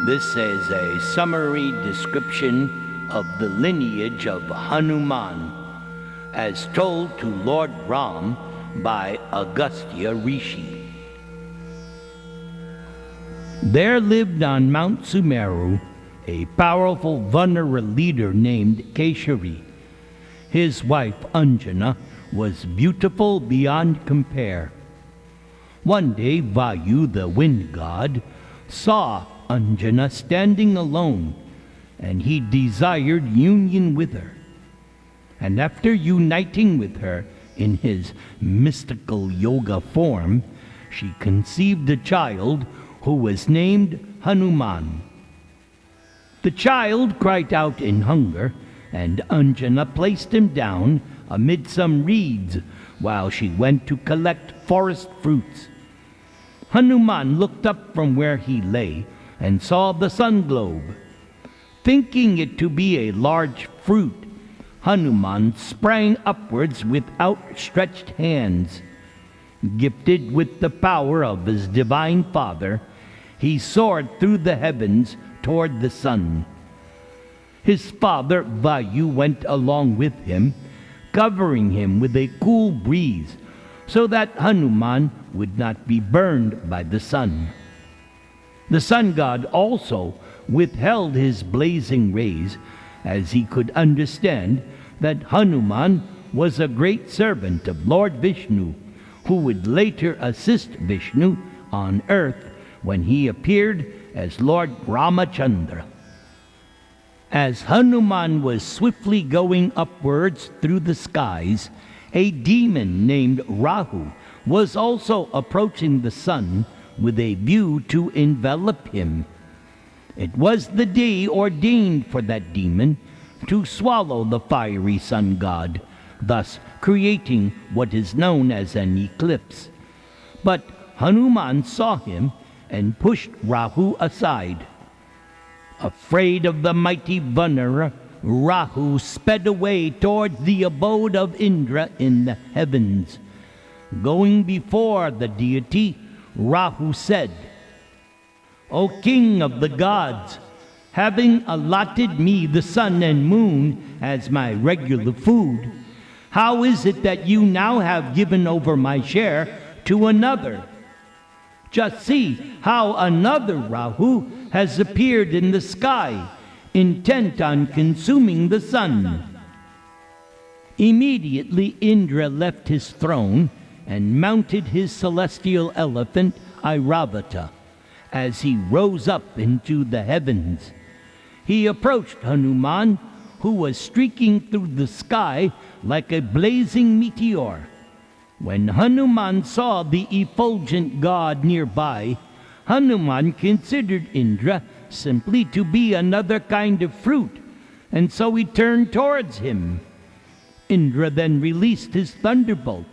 This is a summary description of the lineage of Hanuman, as told to Lord Ram by Agastya Rishi. There lived on Mount Sumeru a powerful Vanara leader named Keshari. His wife Anjana was beautiful beyond compare. One day Vayu, the wind god, saw Anjana standing alone, and he desired union with her. And after uniting with her in his mystical yoga form, she conceived a child who was named Hanuman. The child cried out in hunger, and Anjana placed him down amid some reeds while she went to collect forest fruits. Hanuman looked up from where he lay and saw the sun globe. Thinking it to be a large fruit, Hanuman sprang upwards with outstretched hands. Gifted with the power of his divine father, he soared through the heavens toward the sun. His father Vayu went along with him, covering him with a cool breeze, so that Hanuman would not be burned by the sun. The sun god also withheld his blazing rays, as he could understand that Hanuman was a great servant of Lord Vishnu, who would later assist Vishnu on earth when he appeared as Lord Ramachandra. As Hanuman was swiftly going upwards through the skies, a demon named Rahu was also approaching the sun with a view to envelop him. It was the day ordained for that demon to swallow the fiery sun god, thus creating what is known as an eclipse. But Hanuman saw him and pushed Rahu aside. Afraid of the mighty Vanara, Rahu sped away towards the abode of Indra in the heavens. Going before the deity, Rahu said, "O king of the gods, having allotted me the sun and moon as my regular food, how is it that you now have given over my share to another? Just see how another Rahu has appeared in the sky, intent on consuming the sun." Immediately Indra left his throne and mounted his celestial elephant Airavata. As he rose up into the heavens, he approached Hanuman, who was streaking through the sky like a blazing meteor. When Hanuman saw the effulgent god nearby, Hanuman considered Indra simply to be another kind of fruit, and so he turned towards him. Indra then released his thunderbolt,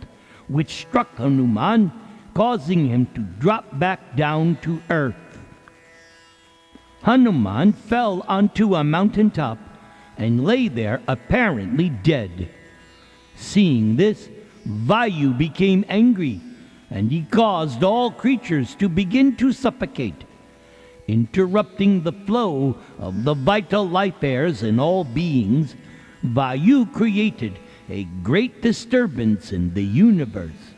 which struck Hanuman, causing him to drop back down to earth. Hanuman fell onto a mountaintop and lay there apparently dead. Seeing this, Vayu became angry, and he caused all creatures to begin to suffocate. Interrupting the flow of the vital life airs in all beings, Vayu created a great disturbance in the universe.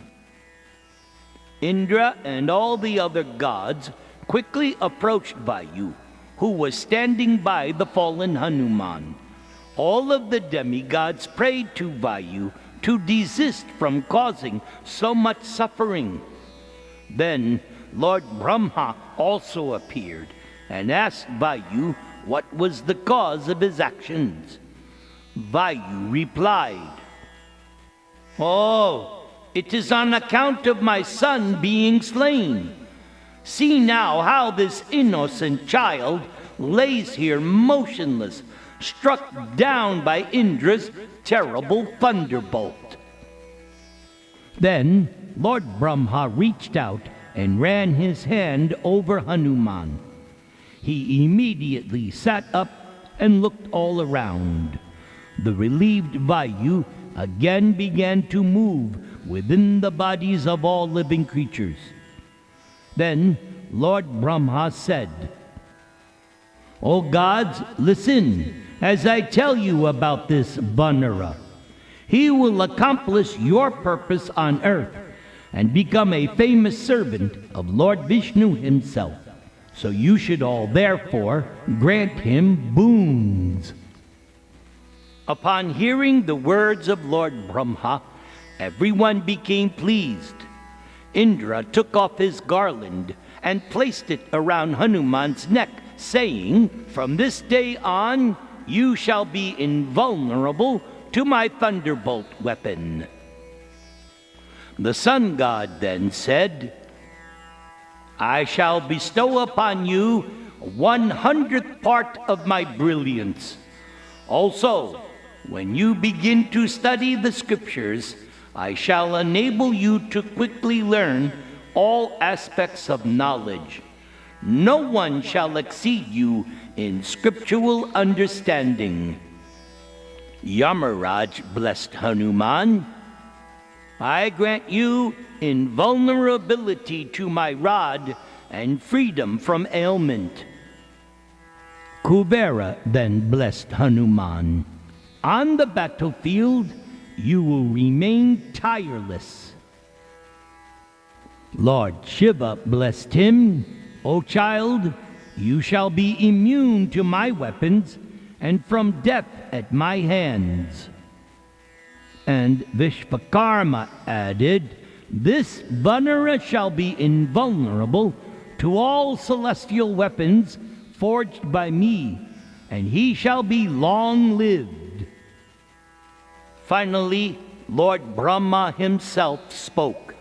Indra and all the other gods quickly approached Vayu, who was standing by the fallen Hanuman. All of the demigods prayed to Vayu to desist from causing so much suffering. Then Lord Brahma also appeared and asked Vayu what was the cause of his actions. Vayu replied, "Oh, it is on account of my son being slain. See now how this innocent child lays here motionless, struck down by Indra's terrible thunderbolt." Then Lord Brahma reached out and ran his hand over Hanuman. He immediately sat up and looked all around. The relieved Vayu again began to move within the bodies of all living creatures. Then Lord Brahma said, O gods, listen as I tell you about this Vanara. He will accomplish your purpose on earth and become a famous servant of Lord Vishnu himself. So you should all therefore grant him boons. Upon hearing the words of Lord Brahma, everyone became pleased. Indra took off his garland and placed it around Hanuman's neck, saying, "From this day on, you shall be invulnerable to my thunderbolt weapon." The sun god then said, "I shall bestow upon you 100th part of my brilliance. Also, when you begin to study the scriptures, I shall enable you to quickly learn all aspects of knowledge. No one shall exceed you in scriptural understanding." Yamaraj blessed Hanuman. "I grant you invulnerability to my rod and freedom from ailment." Kubera then blessed Hanuman. "On the battlefield, you will remain tireless." Lord Shiva blessed him. "O child, you shall be immune to my weapons and from death at my hands." And Vishvakarma added, "This Vanara shall be invulnerable to all celestial weapons forged by me, and he shall be long-lived." Finally, Lord Brahma himself spoke.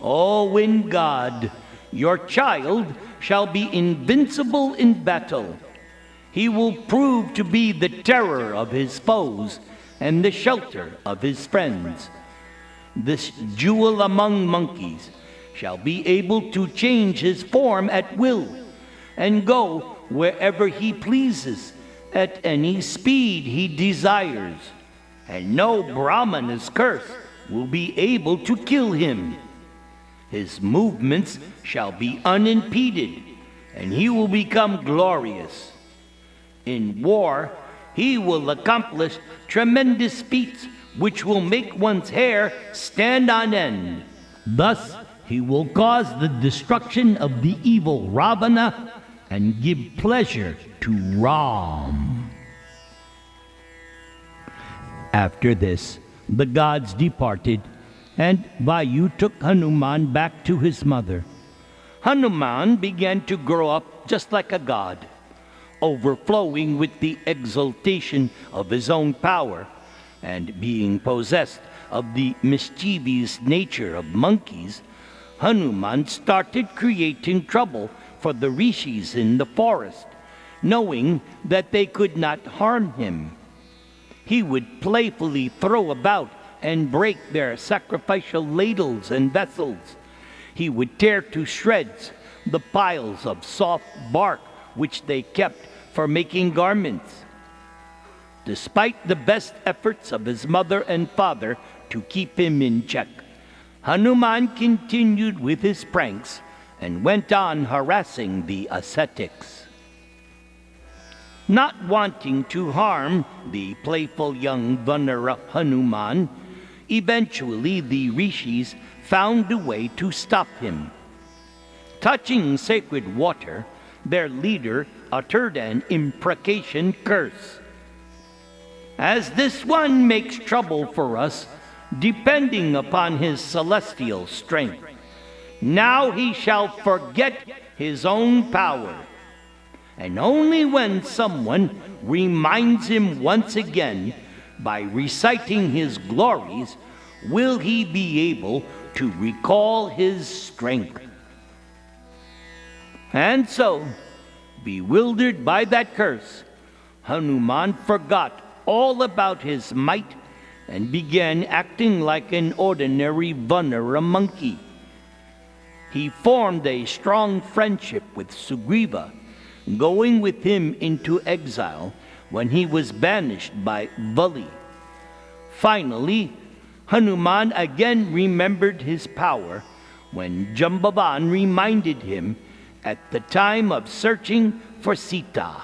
"O wind god, your child shall be invincible in battle. He will prove to be the terror of his foes and the shelter of his friends. This jewel among monkeys shall be able to change his form at will and go wherever he pleases at any speed he desires, and no Brahmana's curse will be able to kill him. His movements shall be unimpeded, and he will become glorious. In war, he will accomplish tremendous feats which will make one's hair stand on end. Thus, he will cause the destruction of the evil Ravana and give pleasure to Ram." After this, the gods departed, and Vayu took Hanuman back to his mother. Hanuman began to grow up just like a god, overflowing with the exultation of his own power, and being possessed of the mischievous nature of monkeys. Hanuman started creating trouble for the rishis in the forest, knowing that they could not harm him. He would playfully throw about and break their sacrificial ladles and vessels. He would tear to shreds the piles of soft bark which they kept for making garments. Despite the best efforts of his mother and father to keep him in check, Hanuman continued with his pranks and went on harassing the ascetics. Not wanting to harm the playful young Vanara Hanuman, eventually the rishis found a way to stop him. Touching sacred water, their leader uttered an imprecation curse. "As this one makes trouble for us, depending upon his celestial strength, now he shall forget his own power. And only when someone reminds him once again by reciting his glories will he be able to recall his strength." And so, bewildered by that curse, Hanuman forgot all about his might and began acting like an ordinary Vanara monkey. He formed a strong friendship with Sugriva, going with him into exile when he was banished by Vali. Finally, Hanuman again remembered his power when Jambavan reminded him at the time of searching for Sita.